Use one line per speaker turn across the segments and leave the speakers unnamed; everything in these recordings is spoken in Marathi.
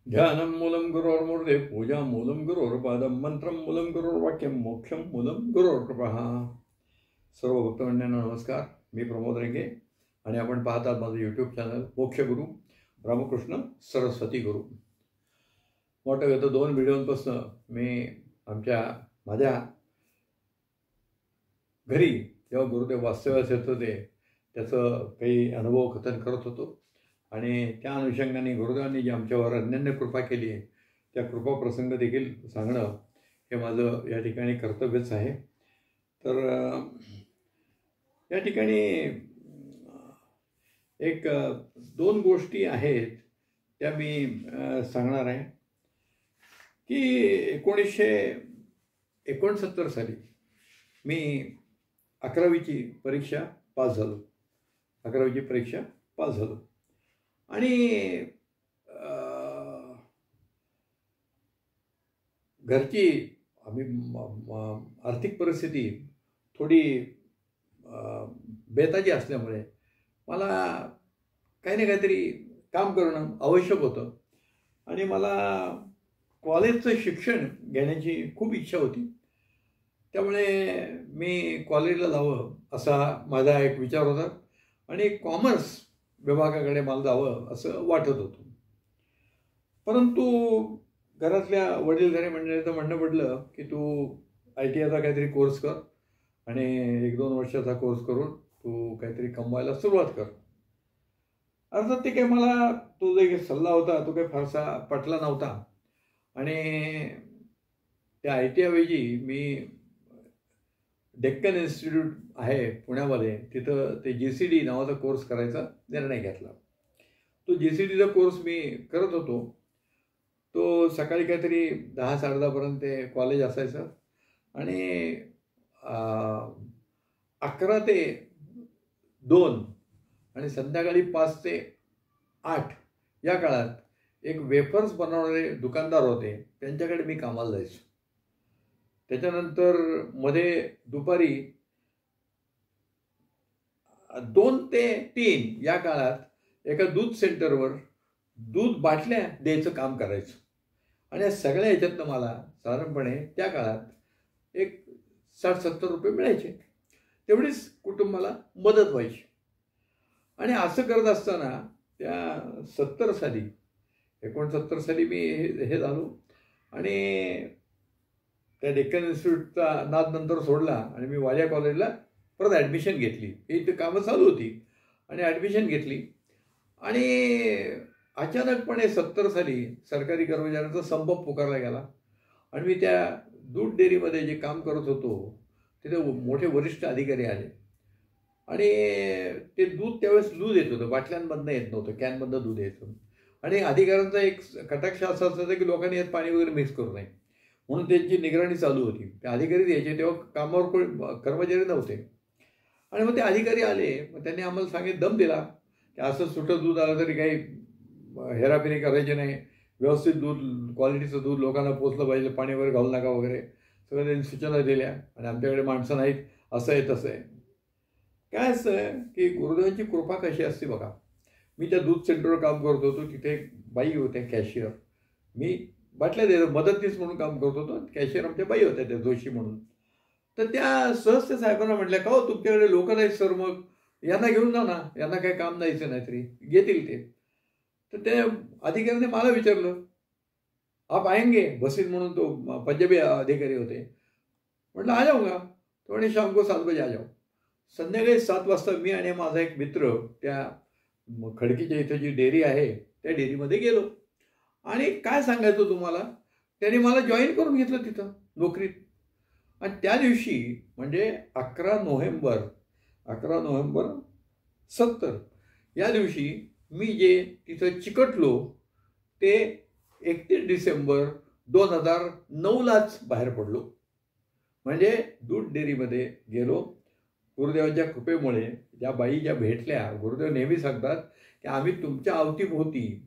ध्यानं मूलं गुरोर्मूर्ते पूजा मूलं गुरोर्पादं मंत्रं मूलं गुरोर्वाक्यं मोक्षं मूलं गुरोर्कृपा. सर्व भक्तमंडळींना नमस्कार. मी प्रमोद रेंगे आणि आपण पाहतात माझं यूट्यूब चॅनल मोक्ष गुरु रामकृष्ण सरस्वती गुरु. मोठं गत 2 व्हिडिओपासून मी माझ्या घरी जेव्हा गुरुदेव वास्तव्यास येत होते त्याचं काही अनुभव कथन करत होतो आणि त्या अनुषंगाने गुरुदेवांनी जी आमच्यावर अनन्य कृपा केली आहे त्या कृपा प्रसंग देखील सांगणं हे माझं या ठिकाणी कर्तव्यच आहे. तर या ठिकाणी एक 2 गोष्टी आहेत त्या मी सांगणार आहे की 1969 साली मी 11वीची परीक्षा पास झालो. 11वीची परीक्षा पास झालो आणि घरची आर्थिक परिस्थिती थोडी बेताची असल्यामुळे मला काही ना काहीतरी काम करणं आवश्यक होतं आणि मला कॉलेजचं शिक्षण घेण्याची खूप इच्छा होती. त्यामुळे मी कॉलेजला जावं असा माझा एक विचार होता आणि कॉमर्स विभागाकडे मला जावं असं वाटत होतं. परंतु घरातल्या वडीलधारी मंडळीचं म्हणणं पडलं की तू ITIचा काहीतरी कोर्स कर आणि 1-2 वर्षाचा कोर्स करून तू काहीतरी कमवायला सुरुवात कर. अर्थात ते काही मला तो जो एक सल्ला होता तो काही फारसा पटला नव्हता आणि त्या ITIऐवजी मी डेक्कन इन्स्टिट्यूट आहे पुण्यामध्ये पुण्यामध्ये तिथं ते GCD नावाचा कोर्स करायचा निर्णय घेतला. तो GCDचा कोर्स मी करत होतो. तो सकाळी काहीतरी 10-10:30 पर्यंत ते कॉलेज असायचं आणि 11 ते 2 आणि संध्याकाळी 5 ते 8 या काळात एक वेफर्स बनवणारे दुकानदार होते त्यांच्याकडे मी कामाला जायचो. त्याच्यानंतर मध्ये दुपारी 2 ते 3 या काळात एका दूध सेंटरवर दूध बाटल्या द्यायचं काम करायचं आणि या सगळ्या ह्याच्यातनं मला साधारणपणे त्या काळात एक 60-70 रुपये मिळायचे. तेवढीच कुटुंबाला मदत व्हायची आणि असं करत असताना त्या 69 साली मी हे झालो आणि त्या डेक्कन इन्स्टिट्यूटचा नाद नंतर सोडला आणि मी वाडिया कॉलेजला परत ॲडमिशन घेतली. इथं कामं चालू होती आणि ॲडमिशन घेतली आणि अचानकपणे 70 साली सरकारी कर्मचाऱ्यांचा संप पुकारला गेला आणि मी त्या दूध डेअरीमध्ये जे काम करत होतो तिथे मोठे वरिष्ठ अधिकारी आले आणि ते दूध त्यावेळेस लूज येत होतं, बाटल्यांमधनं येत नव्हतं, कॅनमधनं दूध येत होतं आणि अधिकाऱ्यांचा एक कटाक्ष असा असायचा की लोकांनी यात पाणी वगैरे मिक्स करू नये म्हणून त्यांची निगराणी चालू होती. ते अधिकारी यायचे तेव्हा कामावर कोणी कर्मचारी नव्हते आणि मग ते अधिकारी आले. मग त्यांनी आम्हाला दम दिला की असं सुटं दूध आलं तरी काही हेराफेरी करायची नाही, व्यवस्थित दूध क्वालिटीचं दूध लोकांना पोचलं पाहिजे, पाणी वगैरे घालू नका वगैरे सगळं त्यांनी सूचना दिल्या. आणि आमच्याकडे माणसं नाहीत असं आहे तसं आहे. काय असं आहे की गुरुदेवांची कृपा कशी असते बघा. मी त्या दूध सेंटरवर काम करत होतो. तिथे बाई होत्या कॅशियर, मी बाटल्या द्यायचं मदतनीस म्हणून काम करत होतो. कॅशियर आमच्या बाई होत्या त्या जोशी म्हणून. तर त्या सहज त्या साहेबांना म्हटल्या का हो तुमच्याकडे लोक नाहीत सर, मग यांना घेऊन जा ना, यांना काही काम नाहीचं नाही तरी घेतील ते. तर त्या अधिकाऱ्याने मला विचारलं आप आएंगे बसीन म्हणून तो पंजाबी अधिकारी होते. म्हटलं आ जाऊंगा. तो म्हणे शाम को 7 बजे आ जाओ. संध्याकाळी 7 वाजता मी आणि माझा एक मित्र त्या खडकीच्या इथं जी डेअरी आहे त्या डेअरीमध्ये गेलो आणि काय सांगायचं तुम्हाला, त्यांनी मला जॉईन करून घेतलं तिथं नोकरीत. आणि त्या दिवशी म्हणजे 11 नोव्हेंबर 70 या दिवशी मी जे तिथं चिकटलो ते 31 डिसेंबर 2009लाच बाहेर पडलो. म्हणजे दूध डेअरीमध्ये गेलो. गुरुदेवांच्या कृपेमुळे ज्या बाई ज्या भेटल्या, गुरुदेव नेहमी सांगतात की आम्ही तुमच्या अवतीभोवती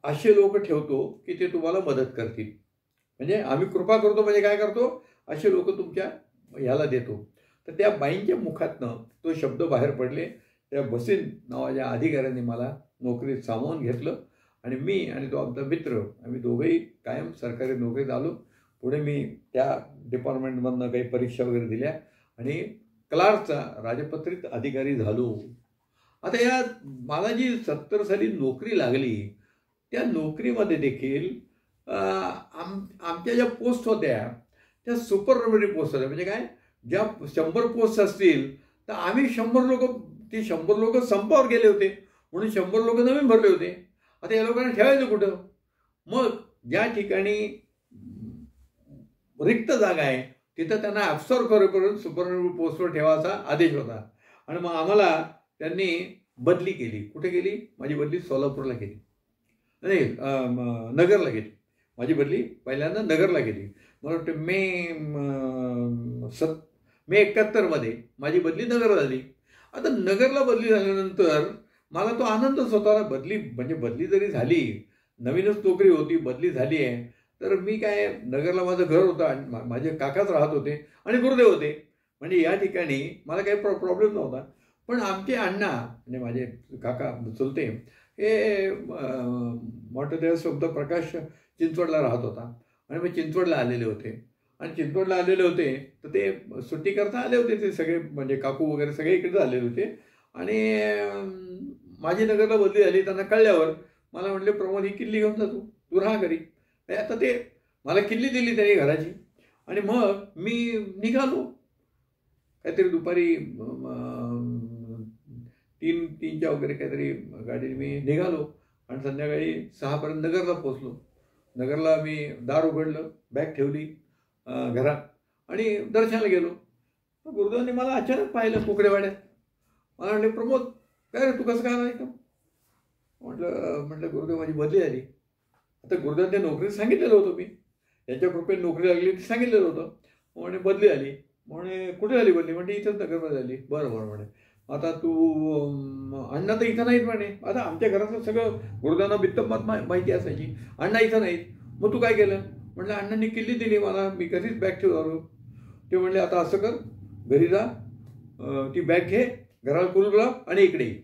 असे लोक ठेवतो की ते तुम्हाला मदत करतील. म्हणजे आम्ही कृपा करतो म्हणजे काय करतो, असे लोक तुमच्या ह्याला देतो. तर त्या बाईंच्या मुखातनं तो शब्द बाहेर पडले. त्या बसीन नावाच्या अधिकाऱ्यांनी मला नोकरीत सामावून घेतलं आणि मी आणि तो आमचा मित्र आम्ही दोघंही कायम सरकारी नोकरीत आलो. पुढे मी त्या डिपार्टमेंटमधनं काही परीक्षा वगैरे दिल्या आणि क्लार्कचा राजपत्रित अधिकारी झालो. आता या मला जी 70 साली नोकरी लागली त्या नोकरीमध्ये देखील आमच्या ज्या पोस्ट होत्या त्या सुपरवायझरी पोस्ट होत्या. म्हणजे काय, ज्या 100 पोस्ट असतील तर आम्ही 100 लोक, ते 100 लोक संपावर गेले होते म्हणून 100 लोक नवीन भरले होते. आता या लोकांना ठेवायचं कुठं? मग ज्या ठिकाणी रिक्त जागा आहे तिथं त्यांना ॲब्सॉर्ब करेपर्यंत सुपरवायझरी पोस्टवर ठेवायचा आदेश होता. आणि मग आम्हाला त्यांनी बदली केली. कुठे केली? माझी बदली सोलापूरला केली, नाही नगरला गेली. माझी बदली पहिल्यांदा नगरला गेली. मला वाटतं मे 71 माझी बदली नगरला झाली. आता नगरला बदली झाल्यानंतर मला तो आनंदच होता ना. बदली जरी झाली, नवीनच नोकरी होती, बदली झाली आहे, तर मी काय, नगरला माझं घर होतं आणि माझे काकाच राहत होते आणि गुरुदेव होते. म्हणजे या ठिकाणी मला काही प्रॉब्लेम नव्हता. पण आमचे अण्णा म्हणजे माझे काका चुलते हे मोठे शब्द प्रकाश चिंचवडला राहत होता आणि मग चिंचवडला आलेले होते. आणि चिंचवडला आलेले होते तर ते सुट्टी करता आले होते. ते सगळे म्हणजे काकू वगैरे सगळे इकडे आलेले होते. आणि माझी नगरला बदली झाली. त्यांना कळल्यावर मला म्हटले, प्रमोद ही किल्ली घेऊन जा, तू राहा घरी. आता ते मला किल्ली दिली त्यांनी घराची. आणि मग मी निघालो काहीतरी दुपारी 3च्या वगैरे काहीतरी गाडीने मी निघालो आणि संध्याकाळी 6पर्यंत नगरला पोचलो. नगरला मी दार उघडलं, बॅग ठेवली घरात आणि दर्शनाला गेलो. गुरुदेवांनी मला अचानक पाहिलं कोकडेवाड्यात. मला म्हटले, प्रमोद काय रे, तू कसं काय नाही का? म्हटलं गुरुदेव माझी बदली झाली. आता गुरुदेवांच्या नोकरीत सांगितलेलं होतं मी, यांच्या कृपेने नोकरी लागली ते सांगितलेलं होतं. म्हणे बदली झाली. म्हणे कुठे झाली बदली? म्हणजे इथंच नगरमध्ये झाली. बरं म्हणे, आता तू अण्णा तर इथं नाहीत म्हणे. आता आमच्या घराचं सगळं गुरुदेवांना बित्तंबात माहिती असायची. अण्णा इथं नाहीत. मग तू काय केलं? म्हटलं अण्णांनी किल्ली दिली मला, मी कधीच बॅग ठेवलो. ते म्हणले, आता असं कर, घरी जा, ती बॅग घे, घराला कुलूप लाव आणि इकडे ये.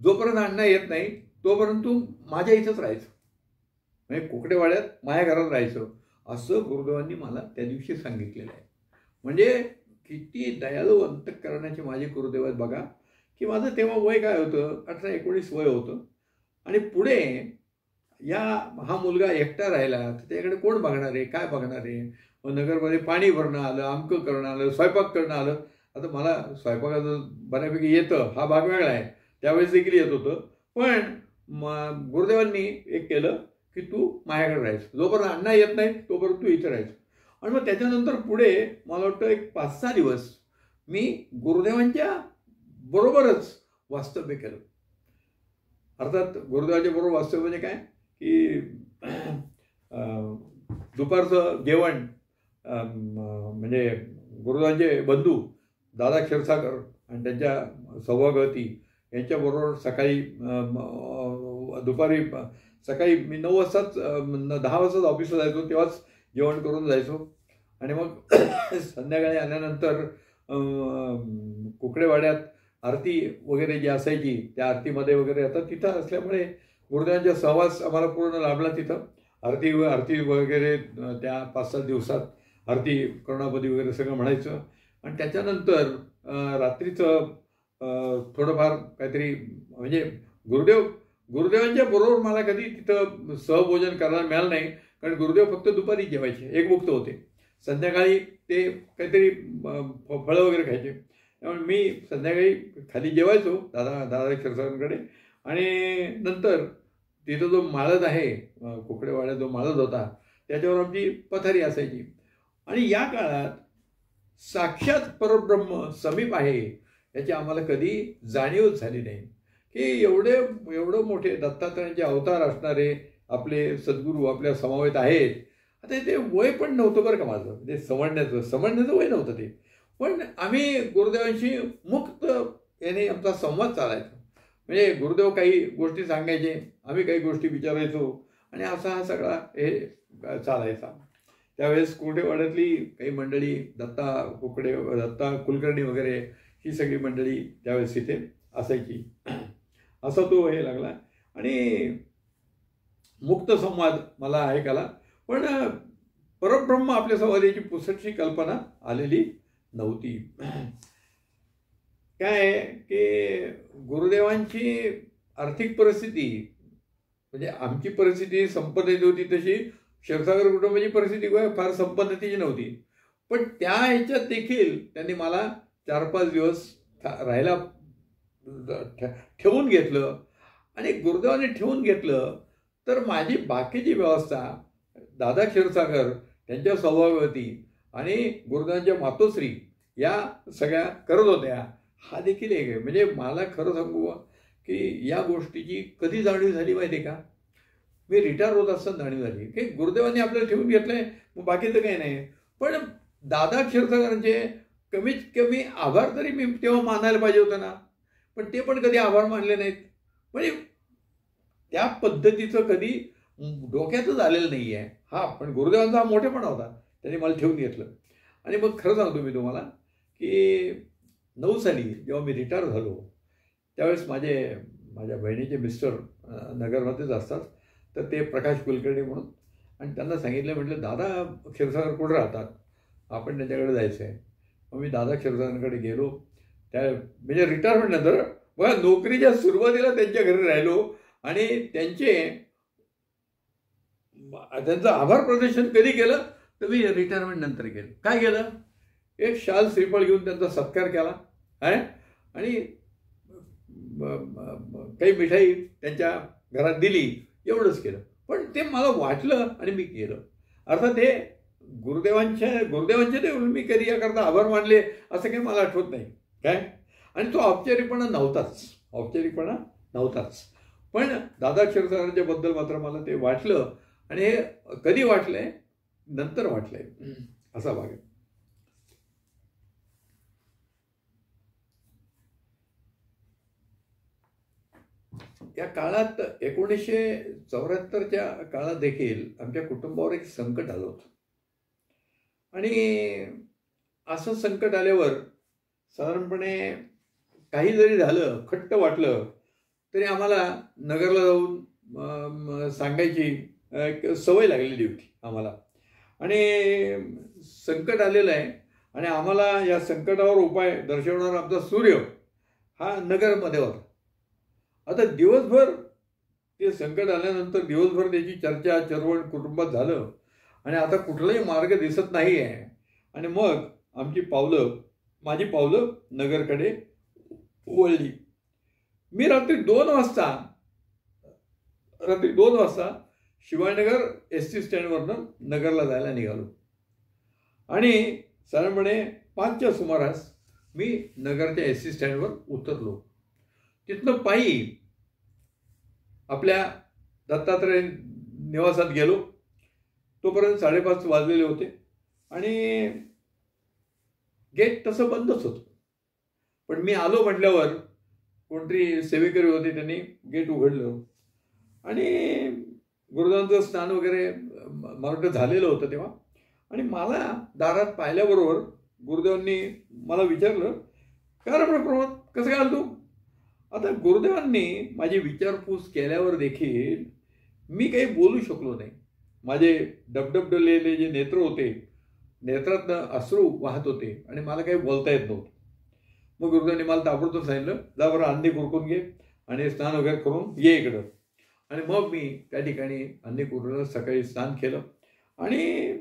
जोपर्यंत अण्णा येत नाही तोपर्यंत तू माझ्या इथंच राहायचं, म्हणजे कोकडेवाड्यात माझ्या घरात राहायचं, असं गुरुदेवांनी मला त्या दिवशी सांगितलेलं आहे. म्हणजे किती दयाळू अंतःकरणाचे माझे गुरुदेव आहेत बघा. की माझं तेव्हा वय काय होतं, 18-19 वय होतं. आणि पुढे हा मुलगा एकटा राहिला तर त्याकडे कोण बघणार आहे, काय बघणार आहे? मग नगरमध्ये पाणी भरणं आलं, अमकं करणं आलं, स्वयंपाक करणं आलं. आता मला स्वयंपाकाचं बऱ्यापैकी येतं, हा भाग वेगळा आहे, त्यावेळेस देखील येत होतं. पण गुरुदेवांनी एक केलं की तू माझ्याकडे राहायचं, जोपर्यंत अण्णा येत नाही तोपर्यंत तू इथं राहायचं. आणि मग त्याच्यानंतर पुढे मला वाटतं एक 5-6 दिवस मी गुरुदेवांच्या बरोबरच वास्तव्य केलं. अर्थात गुरुदेवांच्या बरोबर वास्तव्य म्हणजे काय की दुपारचं जेवण म्हणजे गुरुदेवांचे बंधू दादा क्षीरसागर आणि त्यांच्या सौभागवती यांच्याबरोबर सकाळी मी 9 वाजताच 10 वाजताच ऑफिसला जायचो, तेव्हाच जेवण करून जायचो. आणि मग संध्याकाळी आल्यानंतर कोकडेवाड्यात आरती वगैरे जी असायची त्या आरतीमध्ये वगैरे, आता तिथं असल्यामुळे गुरुदेवांचा सहवास आम्हाला पूर्ण लाभला. तिथं आरती वगैरे त्या 5-7 दिवसात आरती करुणापदी वगैरे सगळं म्हणायचं. आणि त्याच्यानंतर रात्रीचं थोडंफार काहीतरी म्हणजे गुरुदेवांच्या बरोबर मला कधी तिथं सहभोजन करायला मिळालं नाही, कारण गुरुदेव फक्त दुपारी जेवायचे, एकमुक्त होते. संध्याकाळी ते काहीतरी फळं वगैरे खायचे. त्यामुळे मी संध्याकाळी खाली जेवायचो दादा क्षीरसागरांकडे. आणि नंतर तिथं जो माळद आहे कोकडेवाड्यात जो माळद होता त्याच्यावर आमची पथारी असायची. आणि या काळात साक्षात परब्रह्म समीप आहे याची आम्हाला कधी जाणीवच झाली नाही. की एवढं मोठे दत्तात्रयांचे अवतार असणारे आपले सद्गुरू आपल्या समवेत आहेत. आता ते वय पण नव्हतं बरं का माझं, म्हणजे समजण्याचं वय नव्हतं ते. पण आम्ही गुरुदेवांशी मुक्त याने आमचा संवाद चालायचा. म्हणजे गुरुदेव काही गोष्टी सांगायचे, आम्ही काही गोष्टी विचारायचो आणि असा हा सगळा हे चालायचा. त्यावेळेस कोकडेवाड्यातली काही मंडळी दत्ता कुलकर्णी वगैरे ही सगळी मंडळी त्यावेळेस इथे असायची. असा तो हे लागला. आणि मुक्त संवाद मला ऐकायला, पण परब्रह्म आपल्या संवादाची पुसटशी कल्पना आलेली नव्हती. काय आहे की गुरुदेवांची आर्थिक परिस्थिती, म्हणजे आमची परिस्थिती संपन्नतेची होती तशी क्षीरसागर कुटुंबाची परिस्थिती फार संपन्नतेची नव्हती. पण त्या ह्याच्यात देखील त्यांनी मला 4-5 दिवस राहायला ठेवून घेतलं. आणि गुरुदेवाने ठेवून घेतलं तर माझी बाकीची व्यवस्था दादा क्षीरसागर त्यांच्या स्वभावावरती आणि गुरुदेवांच्या मातोश्री या सगळ्या करत होत्या. हा देखील एक आहे. म्हणजे मला खरं सांगू की या गोष्टीची कधी जाणीव झाली माहिती आहे का? मी रिटायर होत असताना जाणीव झाली की गुरुदेवांनी आपल्याला ठेवून घेतलंय, मग बाकीचं काही नाही. पण दादा क्षीरसागरांचे कमीत कमी आभार तरी मी तेव्हा मानायला पाहिजे होतं ना, पण ते पण कधी आभार मानले नाहीत. म्हणजे त्या पद्धतीचं कधी डोक्यातच आलेलं नाही आहे. हा पण गुरुदेवांचा हा मोठेपणा होता, त्यांनी मला ठेवून घेतलं. आणि मग खरं सांगतो मी तुम्हाला की 9 साली जेव्हा मी रिटायर झालो त्यावेळेस माझ्या बहिणीचे मिस्टर नगरमध्येच असतात, तर ते प्रकाश कुलकर्णी म्हणून, आणि त्यांना सांगितलं, म्हटलं दादा क्षीरसागर कुठं राहतात, आपण त्यांच्याकडे जायचं आहे. मग मी दादा क्षीरसागरांकडे गेलो. म्हणजे रिटायरमेंटनंतर बघा नोकरीच्या सुरुवातीला त्यांच्या घरी राहिलो आणि त्यांचं आभार प्रदर्शन कधी केलं तर मी रिटायरमेंट नंतर केलं. काय केलं, एक शाल श्रीफळ घेऊन त्यांचा सत्कार केला आहे आणि काही मिठाई त्यांच्या घरात दिली, एवढंच केलं. पण ते मला वाटलं आणि मी केलं. अर्थात ते गुरुदेवांचे ते मी कधी याकरता आभार मानले असं काही मला आठवत नाही काय. आणि तो औपचारिकपणा नव्हताच. पण दादा क्षीरसागरांच्या बद्दल मात्र मला ते वाटलं. आणि हे कधी वाटलंय, नंतर वाटलंय, असा भाग आहे. या काळात 1974च्या काळात देखील आमच्या कुटुंबावर एक संकट आलं होतं. आणि असं संकट आल्यावर साधारणपणे काही जरी झालं, खट्ट वाटलं, तरी आम्हाला नगरला जाऊन सांगायची एक सवय लागलेली होती आम्हाला. आणि संकट आलेलं आहे आणि आम्हाला या संकटावर उपाय दर्शवणारा आमचा सूर्य हा नगरमध्ये होता. आता दिवसभर ते संकट आल्यानंतर दिवसभर त्याची चर्चा चळवळ कुटुंबात झालं आणि आता कुठलाही मार्ग दिसत नाही आहे. आणि मग माझी पावलं नगरकडे वळली. मी रात्री 2 वाजता शिवाजीनगर एस टी स्टँडवरनं नगरला जायला निघालो. आणि साधारणपणे 5च्या सुमारास मी नगरच्या एस टी स्टँडवर उतरलो. तिथनं पायी आपल्या दत्तात्रय निवासात गेलो. तोपर्यंत 5:30 वाजलेले होते आणि गेट तसं बंदच होतं. पण मी आलो म्हटल्यावर कोणतरी सेवेकरी होते, त्यांनी गेट उघडलं आणि गुरुदेवांचं स्नान वगैरे मला झालेलं होतं तेव्हा. आणि मला दारात पाहिल्याबरोबर गुरुदेवांनी मला विचारलं, काय रे प्रमोद, कसं काय आलं तू? आता गुरुदेवांनी माझी विचारपूस केल्यावर देखील मी काही बोलू शकलो नाही. माझे डबडबलेले जे नेत्र होते, नेत्रातनं अश्रू वाहत होते आणि मला काही बोलता येत नव्हतं. मग गुरुदेवांनी मला ताबडतोब सांगितलं, जा बरं अंधी कुरकून घे आणि स्नान वगैरे करून ये इकडं. आणि मग मी त्या ठिकाणी अंधी कुरकुरला सकाळी स्नान केलं आणि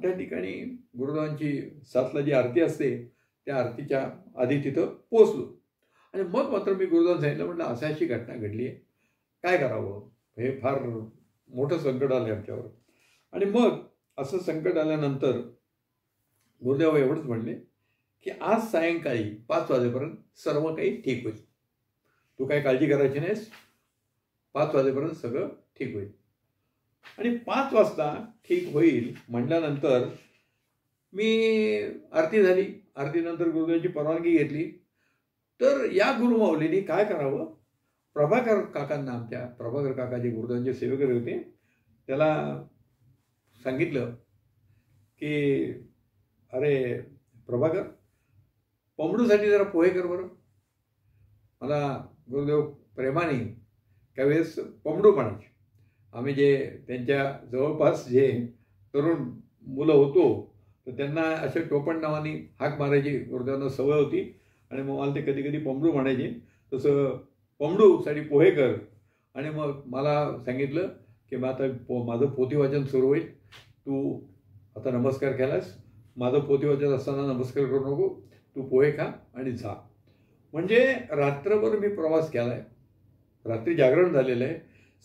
त्या ठिकाणी गुरुदेवांची 7ला जी आरती असते त्या आरतीच्या आधी तिथं पोचलो. आणि मग मात्र मी गुरुदेवांना सांगितलं, म्हटलं अशी घटना घडली आहे, काय करावं, हे फार मोठं संकट आलं आमच्यावर. आणि मग असं संकट आल्यानंतर गुरुदेव एवढंच म्हणले की आज सायंकाळी 5 वाजेपर्यंत सर्व काही ठीक होईल, तू काही काळजी करायची नाहीस, 5 वाजेपर्यंत सगळं ठीक होईल. आणि 5 वाजता ठीक होईल म्हटल्यानंतर मी आरती झाली. आरतीनंतर गुरुदेवांची परवानगी घेतली. तर या गुरुमाऊलींनी काय करावं, प्रभाकर काकांना, आमच्या प्रभाकर काका जे गुरुदेवांचे सेवेकरी होते, त्याला सांगितलं की अरे प्रभाकर, पमडूसाठी जरा पोहे कर बरं. मला गुरुदेव प्रेमाने त्यावेळेस पमडू म्हणायचे. आम्ही जे त्यांच्या जवळपास जे तरुण मुलं होतो तर त्यांना अशा टोपण नावाने हाक मारायची गुरुदेवांना सवय होती. आणि मग मला ते कधी कधी पमडू म्हणायचे. तसं पमडूसाठी पोहे कर. आणि मग मला सांगितलं की मग आता माझं पोथीवाचन सुरू होईल. तू आता नमस्कार केलास, माझं पोथीवाचन असताना नमस्कार करू नको, तू पोहे खा आणि जा. म्हणजे रात्रभर मी प्रवास केला आहे, रात्री जागरण झालेलं आहे,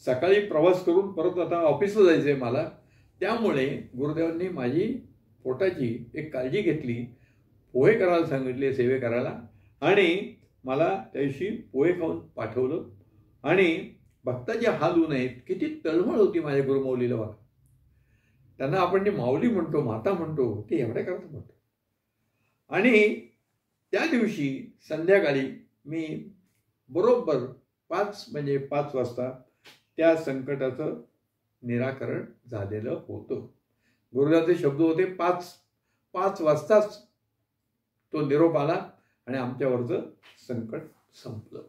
सकाळी प्रवास करून परत आता ऑफिसला जायचं आहे मला. त्यामुळे गुरुदेवांनी माझी पोटाची एक काळजी घेतली, पोहे करायला सांगितले सेवे करायला आणि मला त्या दिवशी पोहे खाऊन पाठवलं. आणि भक्ताचे हाल होऊ नयेत, किती तळमळ होती माझ्या गुरुमाऊलीला बघा. त्यांना आपण जे माऊली म्हणतो, माता म्हणतो, ते एवढ्या करता म्हणतो. आणि त्या दिवशी संध्याकाळी मी बरोबर 5 वाजता त्या संकटाचं निराकरण झालेलं होतं. गुरुदेवाचे शब्द होते, 5 वाजताच तो निरोप आला आणि आमच्यावरचं संकट संपलं.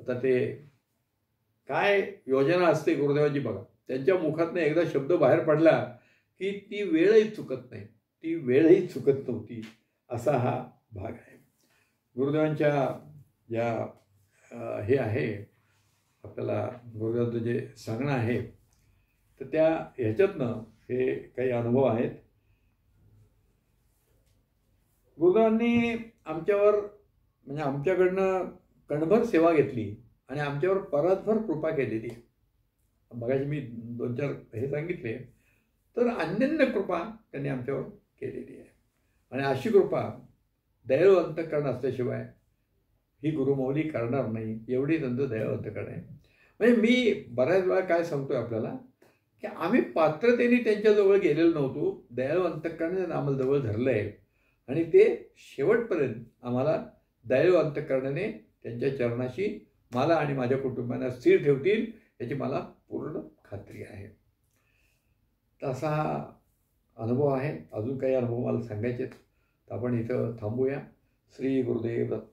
आता ते काय योजना असते गुरुदेवाची बघा. त्यांच्या मुखातनं एकदा शब्द बाहेर पडला की ती वेळही चुकत नाही, ती वेळही चुकत नव्हती, असा हा भाग आहे. गुरुदेवांच्या ज्या हे आहे आपल्याला गुरुदेवांचं जे सांगणं आहे तर त्या ह्याच्यातनं हे काही अनुभव आहेत. गुरुदेवांनी आमच्यावर म्हणजे आमच्याकडनं कणभर सेवा घेतली आणि आमच्यावर परतभर कृपा केलेली. मगाशी मी 2-4 हे सांगितले, तर अन्यन्य कृपा त्यांनी आमच्यावर केलेली आहे. आणि अशी कृपा दयाळू अंतःकरण असल्याशिवाय ही गुरुमाऊली करणार नाही, एवढी त्यांचं दयाळू अंतःकरण आहे. म्हणजे मी बऱ्याच वेळा काय सांगतोय आपल्याला की आम्ही पात्रतेने त्यांच्याजवळ गेलेलो नव्हतो, दयाळू अंतःकरणाने आम्हाला जवळ धरलं आहे आणि ते शेवटपर्यंत आम्हाला दयाळू अंतःकरणाने त्यांच्या चरणाशी मला आणि माझ्या कुटुंबांना स्थिर ठेवतील याची मला पूर्ण खात्री आहे. तसा हा अनुभव आहे. अजून काही अनुभव मला सांगायचे तर आपण इथं थांबूया. श्री गुरुदेव दत्त.